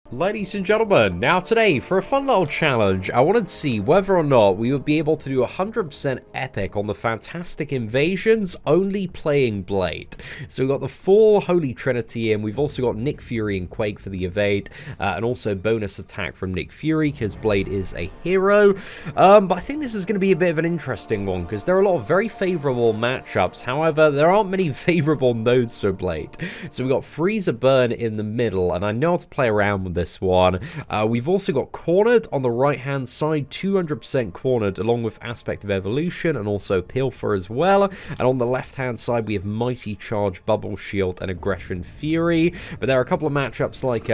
Ladies and gentlemen, now today for a fun little challenge, I wanted to see whether or not we would be able to do 100% epic on the Fantastic Invasions only playing Blade. So we've got the full Holy Trinity and we've also got Nick Fury and Quake for the evade, and also bonus attack from Nick Fury because Blade is a hero. But I think this is going to be a bit of an interesting one because there are a lot of very favourable matchups. However, there aren't many favourable nodes for Blade. So we've got Freezer Burn in the middle, and I know how to play around with this one. We've also got Cornered on the right hand side, 200% Cornered, along with Aspect of Evolution and also Pilfer as well. And on the left hand side we have Mighty Charge, Bubble Shield and Aggression Fury. But there are a couple of matchups like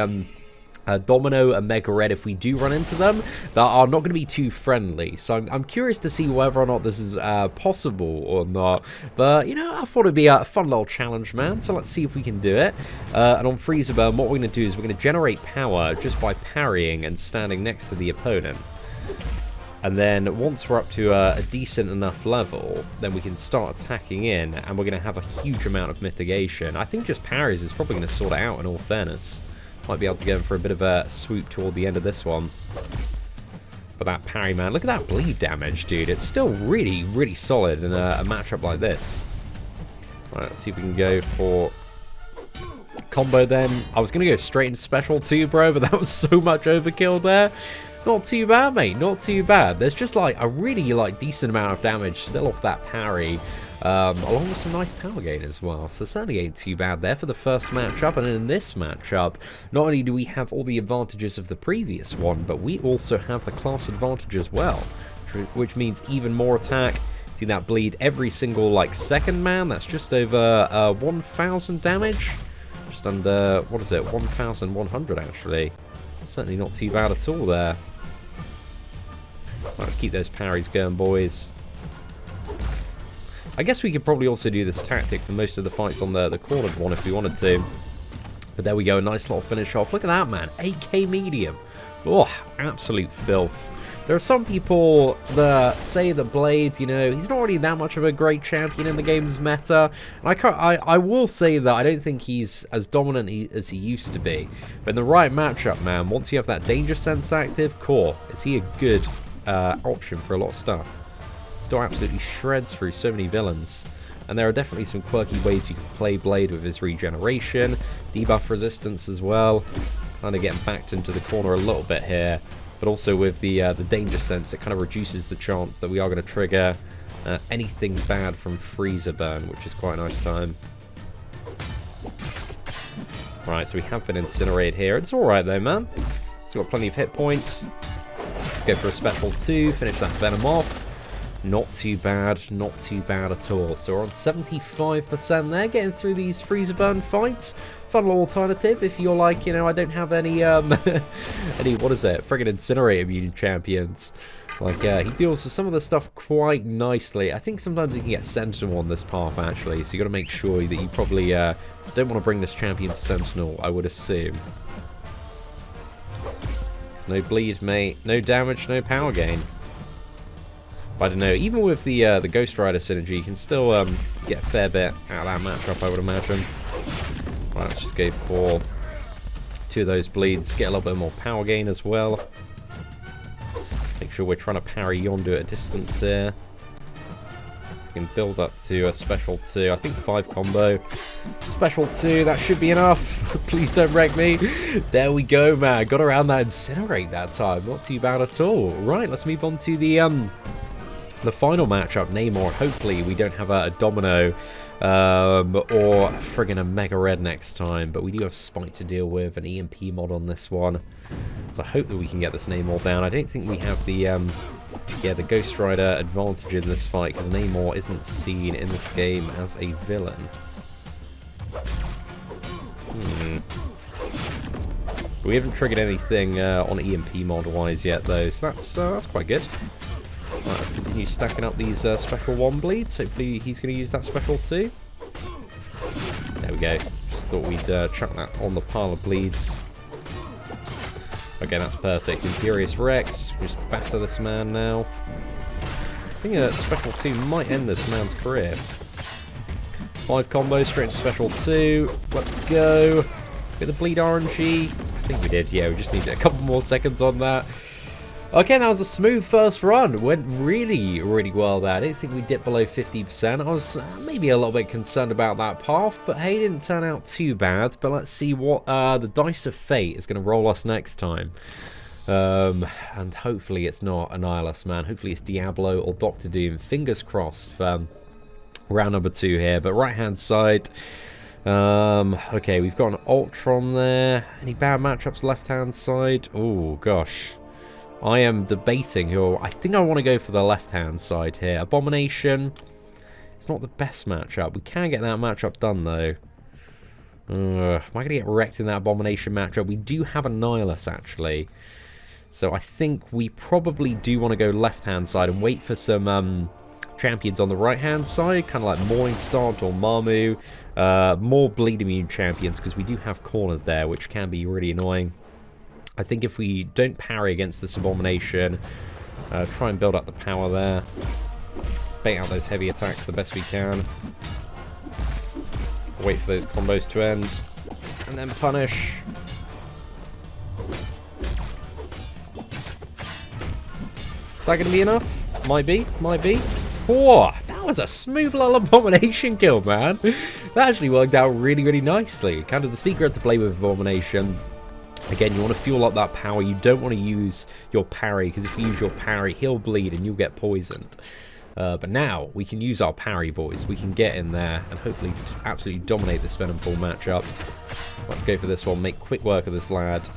Domino and Mega Red, if we do run into them, that are not going to be too friendly. So I'm curious to see whether or not this is possible or not. But, you know, I thought it'd be a fun little challenge, man. So let's see if we can do it. And on Freezer Burn, what we're going to do is we're going to generate power just by parrying and standing next to the opponent. And then once we're up to a decent enough level, then we can start attacking in, and we're going to have a huge amount of mitigation. I think just parries is probably going to sort it out, in all fairness. Might be able to get him for a bit of a swoop toward the end of this one. But that parry, man, look at that bleed damage, dude. It's still really, really solid in a matchup like this. Alright, let's see if we can go for combo then. I was going to go straight into special too, bro, but that was so much overkill there. Not too bad, mate. Not too bad. There's just like a really decent amount of damage still off that parry. Along with some nice power gain as well, so certainly ain't too bad there for the first matchup. And in this matchup, not only do we have all the advantages of the previous one, but we also have the class advantage as well, which means even more attack. See that bleed every single second, man. That's just over 1,000 damage, just under, what is it, 1,100 actually. Certainly not too bad at all there. Let's keep those parries going, boys. I guess we could probably also do this tactic for most of the fights on the cornered one if we wanted to. But there we go, a nice little finish off. Look at that, man. 8k medium. Oh, absolute filth. There are some people that say that Blade, you know, he's not really that much of a great champion in the game's meta. And I will say that I don't think he's as dominant as he used to be. But in the right matchup, man, once you have that danger sense active, is he a good option for a lot of stuff. Still absolutely shreds through so many villains. And there are definitely some quirky ways you can play Blade with his regeneration, debuff resistance as well. Kind of getting backed into the corner a little bit here. But also with the danger sense, it kind of reduces the chance that we are going to trigger anything bad from Freezer Burn, which is quite a nice time. Right, so we have been incinerated here. It's alright though, man. It's got plenty of hit points. Let's go for a special 2, finish that Venom off. Not too bad at all. So we're on 75% there, getting through these Freezer Burn fights. Fun little alternative if you're like, you know, I don't have any, what is it, friggin' Incinerator Mutant champions. He deals with some of the stuff quite nicely. I think sometimes you can get Sentinel on this path, actually, so you got to make sure that you probably don't want to bring this champion to Sentinel, I would assume. There's no bleed, mate. No damage, no power gain. I don't know, even with the Ghost Rider synergy, you can still get a fair bit out of that matchup, I would imagine. Right, let's just go for 2 of those bleeds, get a little bit more power gain as well. Make sure we're trying to parry Yondu at a distance here. We can build up to a special 2, I think 5 combo. Special 2, that should be enough. Please don't wreck me. There we go, man. Got around that Incinerate that time. Not too bad at all. Right, let's move on to the final matchup, Namor. Hopefully we don't have a Domino or friggin' a Mega Red next time, but we do have Spike to deal with, an EMP mod on this one. So I hope that we can get this Namor down. I don't think we have the Ghost Rider advantage in this fight, because Namor isn't seen in this game as a villain. We haven't triggered anything on EMP mod wise yet though, so that's quite good. Right, let's continue stacking up these special 1 bleeds. Hopefully he's going to use that special 2. There we go. Just thought we'd chuck that on the pile of bleeds. Okay, that's perfect. Imperious Rex. Just batter this man now. I think a special 2 might end this man's career. 5 combos straight into special 2. Let's go. Get the bleed RNG. I think we did. Yeah, we just needed a couple more seconds on that. Okay, that was a smooth first run. Went really, really well there. I didn't think we dipped below 50%. I was maybe a little bit concerned about that path, but hey, it didn't turn out too bad. But let's see what the Dice of Fate is going to roll us next time. And hopefully it's not Annihilus, man. Hopefully it's Diablo or Doctor Doom. Fingers crossed for round number 2 here. But right-hand side... okay, we've got an Ultron there. Any bad matchups left-hand side? Oh, gosh. I am debating who... I think I want to go for the left-hand side here. Abomination. It's not the best matchup. We can get that matchup done, though. Am I going to get wrecked in that Abomination matchup? We do have Annihilus, actually. So I think we probably do want to go left-hand side and wait for some... champions on the right-hand side, kind of like Morningstar or Marmu. More bleed immune champions, because we do have cornered there, which can be really annoying. I think if we don't parry against this Abomination, try and build up the power there. Bait out those heavy attacks the best we can. Wait for those combos to end. And then punish. Is that going to be enough? Might be, might be. Oh, that was a smooth little Abomination kill, man. That actually worked out really, really nicely. Kind of the secret to play with Abomination. Again, you want to fuel up that power. You don't want to use your parry, because if you use your parry, he'll bleed and you'll get poisoned. But now, we can use our parry, boys. We can get in there and hopefully absolutely dominate this Venom Pool matchup. Let's go for this one. Make quick work of this lad.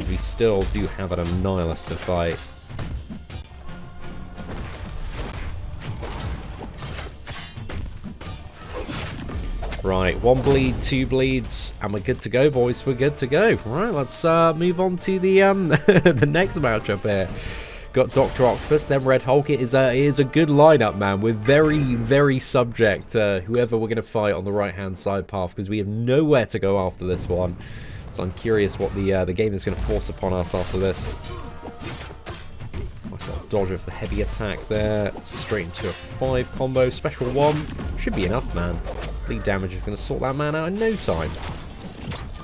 We still do have an Annihilus to fight. Right, 1 bleed, 2 bleeds, and we're good to go, boys. We're good to go. Right, let's move on to the the next matchup here. Got Dr. Octopus, then Red Hulk. It is a good lineup, man. We're very, very subject to whoever we're going to fight on the right-hand side path, because we have nowhere to go after this one. So I'm curious what the game is going to force upon us after this. Nice little dodge of the heavy attack there. Straight into a 5 combo. Special 1. Should be enough, man. Bleed damage is going to sort that man out in no time.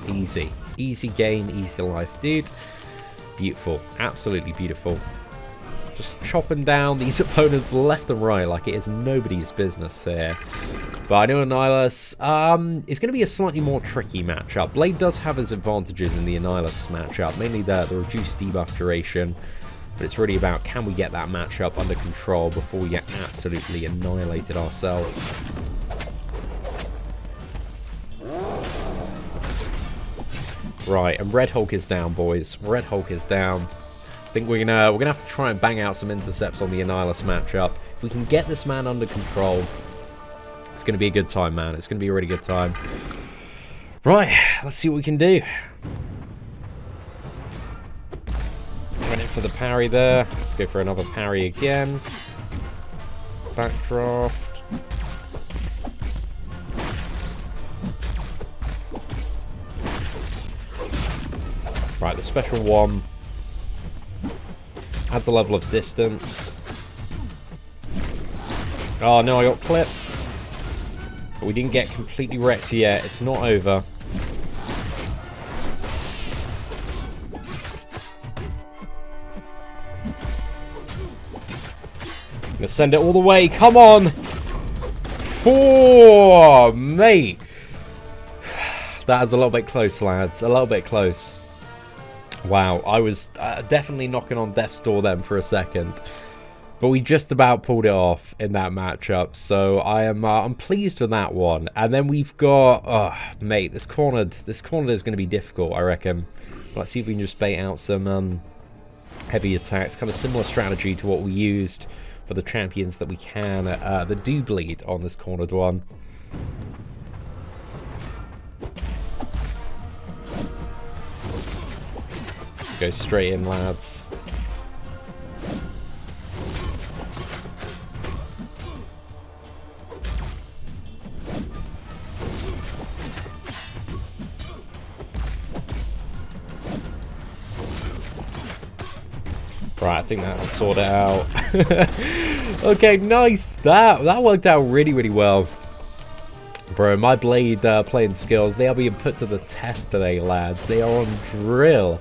Easy. Easy game, easy life, dude. Beautiful. Absolutely beautiful. Just chopping down these opponents left and right like it is nobody's business here. But I know Annihilus is going to be a slightly more tricky matchup. Blade does have his advantages in the Annihilus matchup, mainly the reduced debuff duration. But it's really about, can we get that matchup under control before we get absolutely annihilated ourselves. Right, and Red Hulk is down, boys. Red Hulk is down. I think we're gonna have to try and bang out some intercepts on the Annihilus matchup. If we can get this man under control, it's gonna be a good time, man. It's gonna be a really good time. Right, let's see what we can do. Went in for the parry there. Let's go for another parry again. Backdraft. Right, the special 1 adds a level of distance. Oh no, I got clipped. But we didn't get completely wrecked yet. It's not over. I'm gonna send it all the way. Come on! Oh, mate! That is a little bit close, lads. A little bit close. Wow, I was definitely knocking on death's door then for a second. But we just about pulled it off in that matchup. So I'm pleased with that one. And then we've got... Oh, mate, this cornered is going to be difficult, I reckon. Let's see if we can just bait out some heavy attacks. Kind of similar strategy to what we used for the champions that we can. The do bleed on this cornered one. Go straight in, lads. Right, I think that will sort it out. Okay, nice. That worked out really, really well. Bro, my Blade playing skills, they are being put to the test today, lads. They are on drill.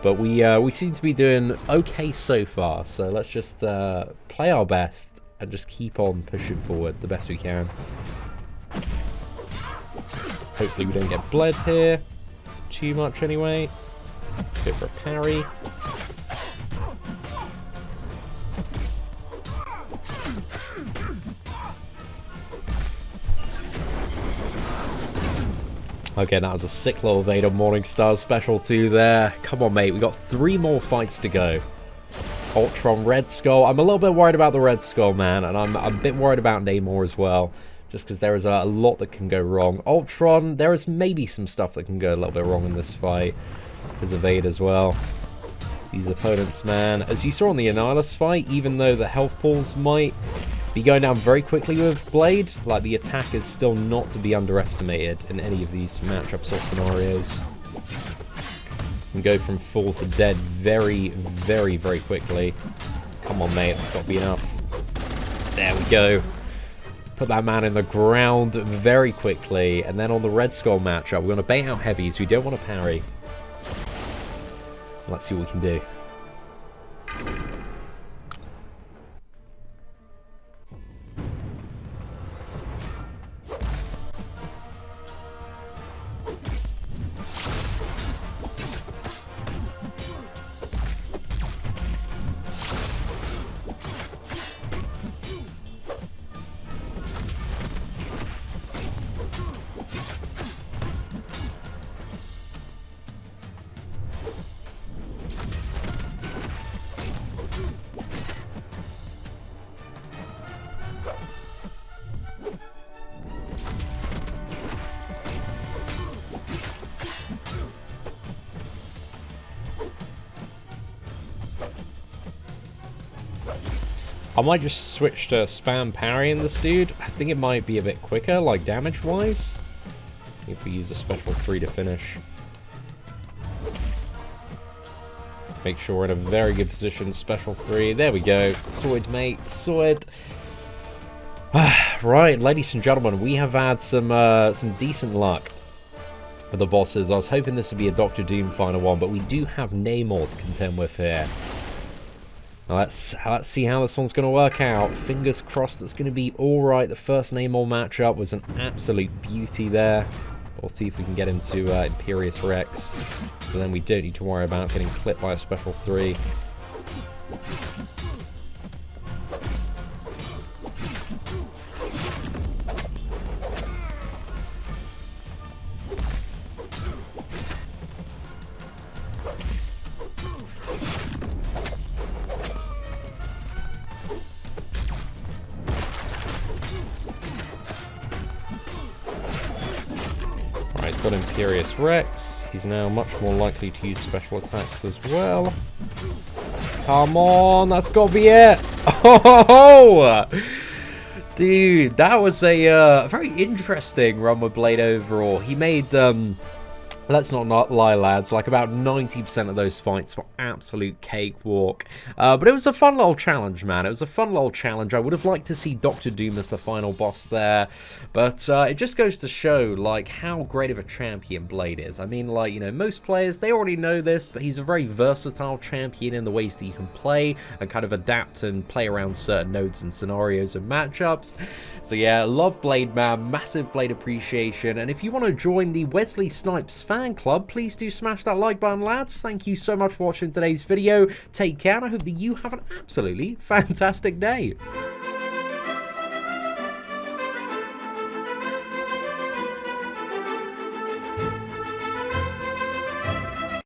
But we seem to be doing okay so far. So let's just play our best and just keep on pushing forward the best we can. Hopefully we don't get bled here too much anyway. Go for a parry. Okay, that was a sick little Vader Morningstar special too there. Come on, mate. We got 3 more fights to go. Ultron, Red Skull. I'm a little bit worried about the Red Skull, man. And I'm a bit worried about Namor as well. Just because there is a lot that can go wrong. Ultron, there is maybe some stuff that can go a little bit wrong in this fight. There's a Vader as well. These opponents, man. As you saw in the Annihilus fight, even though the health pools might be going down very quickly with Blade, like, the attack is still not to be underestimated in any of these matchups or scenarios. You can go from full to dead very, very, very quickly. Come on, mate. That's got to be enough. There we go. Put that man in the ground very quickly. And then on the Red Skull matchup, we're going to bait out heavies. We don't want to parry. Let's see what we can do. I might just switch to spam parrying this dude. I think it might be a bit quicker, like damage-wise. If we use a special 3 to finish. Make sure we're in a very good position. Special 3. There we go. Sorted, mate. Sorted. Right, ladies and gentlemen, we have had some decent luck with the bosses. I was hoping this would be a Doctor Doom final one, but we do have Namor to contend with here. Now let's see how this one's going to work out. Fingers crossed that's going to be alright. The first Namor matchup was an absolute beauty there. We'll see if we can get him to Enquiries Rex. So then we don't need to worry about getting clipped by a special 3. Got Enquiries Rex. He's now much more likely to use special attacks as well. Come on, that's got to be it. Oh, dude, that was a very interesting run with Blade overall. He made let's not lie, lads, like about 90% of those fights were absolute cakewalk. But it was a fun little challenge, man. It was a fun little challenge. I would have liked to see Doctor Doom as the final boss there. But it just goes to show, like, how great of a champion Blade is. I mean, like, you know, most players, they already know this, but he's a very versatile champion in the ways that you can play and kind of adapt and play around certain nodes and scenarios and matchups. So yeah, love Blade, man. Massive Blade appreciation. And if you want to join the Wesley Snipes fan club, please do smash that like button, lads. Thank you so much for watching today's video. Take care, and I hope that you have an absolutely fantastic day.